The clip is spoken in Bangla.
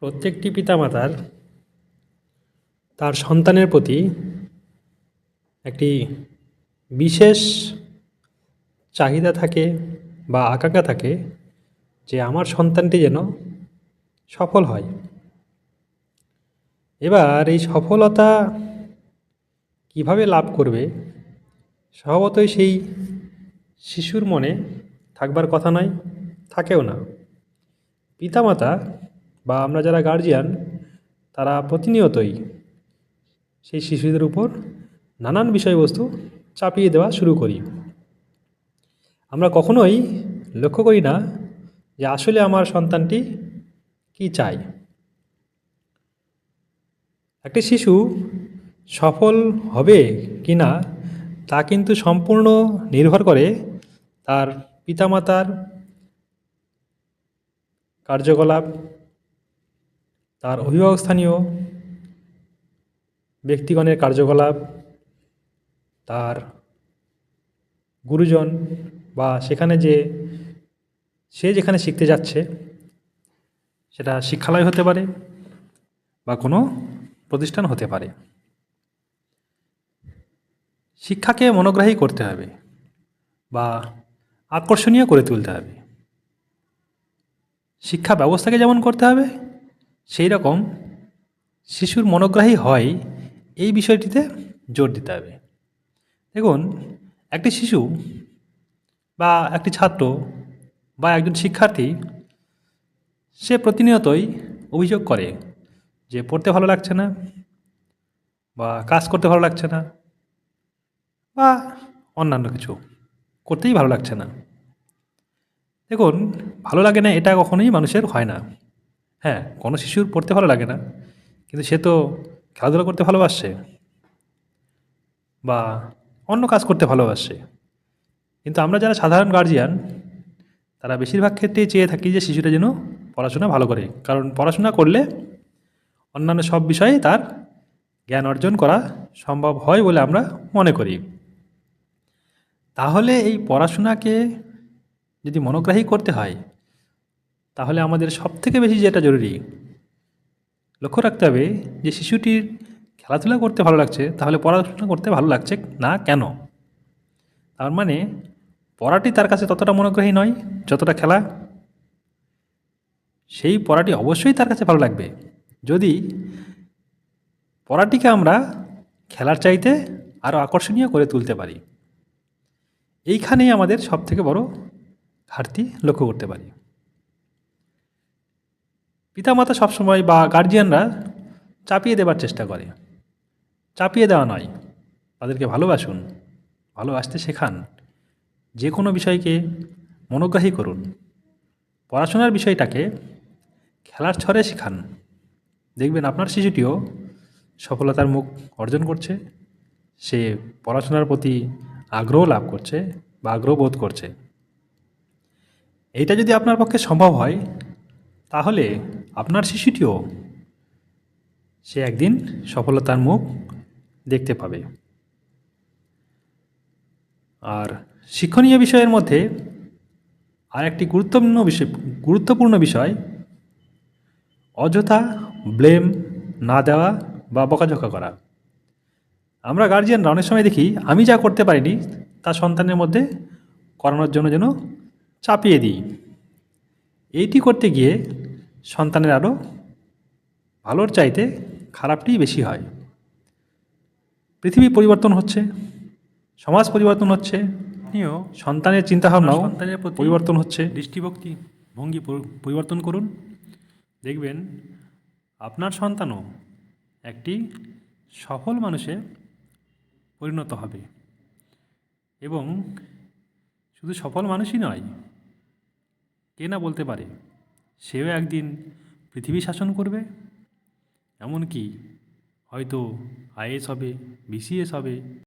প্রত্যেকটি পিতামাতার তার সন্তানের প্রতি একটি বিশেষ চাহিদা থাকে বা আকাঙ্ক্ষা থাকে যে আমার সন্তানটি যেন সফল হয়। এবার এই সফলতা কিভাবে লাভ করবে, স্বভাবতই সেই শিশুর মনে থাকবার কথা নয়, থাকেও না। পিতামাতা বা আমরা যারা গার্জিয়ান, তারা প্রতিনিয়তই সেই শিশুদের উপর নানান বিষয়বস্তু চাপিয়ে দেওয়া শুরু করি। আমরা কখনোই লক্ষ্য করি না যে আসলে আমার সন্তানটি কি চায়। একটি শিশু সফল হবে কি না তা কিন্তু সম্পূর্ণ নির্ভর করে তার পিতামাতার কার্যকলাপ, তার অভিভাবক স্থানীয় ব্যক্তিগণের কার্যকলাপ, তার গুরুজন বা সেখানে সে যেখানে শিখতে যাচ্ছে সেটা শিক্ষালয় হতে পারে বা কোনো প্রতিষ্ঠান হতে পারে। শিক্ষাকে মনোগ্রাহী করতে হবে বা আকর্ষণীয় করে তুলতে হবে। শিক্ষা ব্যবস্থাকে যেমন করতে হবে, সেই রকম শিশুর মনোগ্রাহী হয় এই বিষয়টিতে জোর দিতে হবে। দেখুন, একটি শিশু বা একটি ছাত্র বা একজন শিক্ষার্থী সে প্রতিনিয়তই অভিযোগ করে যে পড়তে ভালো লাগছে না বা কাজ করতে ভালো লাগছে না বা অন্যান্য কিছু করতেই ভালো লাগছে না। দেখুন, ভালো লাগে না এটা কখনোই মানুষের হয় না। হ্যাঁ, কোনো শিশুর পড়তে ভালো লাগে না, কিন্তু সে তো খেলাধুলা করতে ভালোবাসছে বা অন্য কাজ করতে ভালোবাসে। কিন্তু আমরা যারা সাধারণ গার্জিয়ান, তারা বেশিরভাগ ক্ষেত্রেই চেয়ে থাকি যে শিশুটা যেন পড়াশোনা ভালো করে, কারণ পড়াশোনা করলে অন্যান্য সব বিষয়ে তার জ্ঞান অর্জন করা সম্ভব হয় বলে আমরা মনে করি। তাহলে এই পড়াশোনাকে যদি মনোগ্রাহী করতে হয়, তাহলে আমাদের সবথেকে বেশি যেটা জরুরি লক্ষ্য রাখতে হবে যে শিশুটির খেলাধুলা করতে ভালো লাগছে, তাহলে পড়াশোনা করতে ভালো লাগছে না কেন? তার মানে পড়াটি তার কাছে ততটা মনোগ্রাহী নয় যতটা খেলা। সেই পড়াটি অবশ্যই তার কাছে ভালো লাগবে যদি পড়াটিকে আমরা খেলার চাইতে আরও আকর্ষণীয় করে তুলতে পারি। এইখানেই আমাদের সবথেকে বড় ঘাটতি লক্ষ্য করতে পারি। পিতামাতা সবসময় বা গার্জিয়ানরা চাপিয়ে দেবার চেষ্টা করে। চাপিয়ে দেওয়া নয়, তাদেরকে ভালোবাসুন, ভালোবাসতে শেখান, যে কোনো বিষয়কে মনোগ্রাহী করুন, পড়াশোনার বিষয়টাকে খেলার ছলে শেখান। দেখবেন আপনার শিশুটিও সফলতার মুখ অর্জন করছে, সে পড়াশোনার প্রতি আগ্রহ লাভ করছে বা আগ্রহ বোধ করছে। এইটা যদি আপনার পক্ষে সম্ভব হয়, তাহলে আপনার শিশুটিও সে একদিন সফলতার মুখ দেখতে পাবে। আর শিক্ষণীয় বিষয়ের মধ্যে আর একটি গুরুত্বপূর্ণ বিষয় অযথা ব্লেম না দেওয়া বা বকাঝকা করা। আমরা গার্জিয়ানরা অনেক সময় দেখি আমি যা করতে পারিনি তা সন্তানের মধ্যে করানোর জন্য যেন চাপিয়ে দিই। এইটি করতে গিয়ে সন্তানের আরও ভালোর চাইতে খারাপটিই বেশি হয়। পৃথিবী পরিবর্তন হচ্ছে, সমাজ পরিবর্তন হচ্ছে, আপনিও সন্তানের চিন্তাভাবনাও সন্তানের প্রতি পরিবর্তন হচ্ছে। দৃষ্টিভক্তি ভঙ্গি পরিবর্তন করুন, দেখবেন আপনার সন্তানও একটি সফল মানুষে পরিণত হবে এবং শুধু সফল মানুষই নয়, কে না বলতে পারে সেও একদিন পৃথিবী শাসন করবে, এমনকি হয়তো আইএএস হবে, বিসিএস হবে।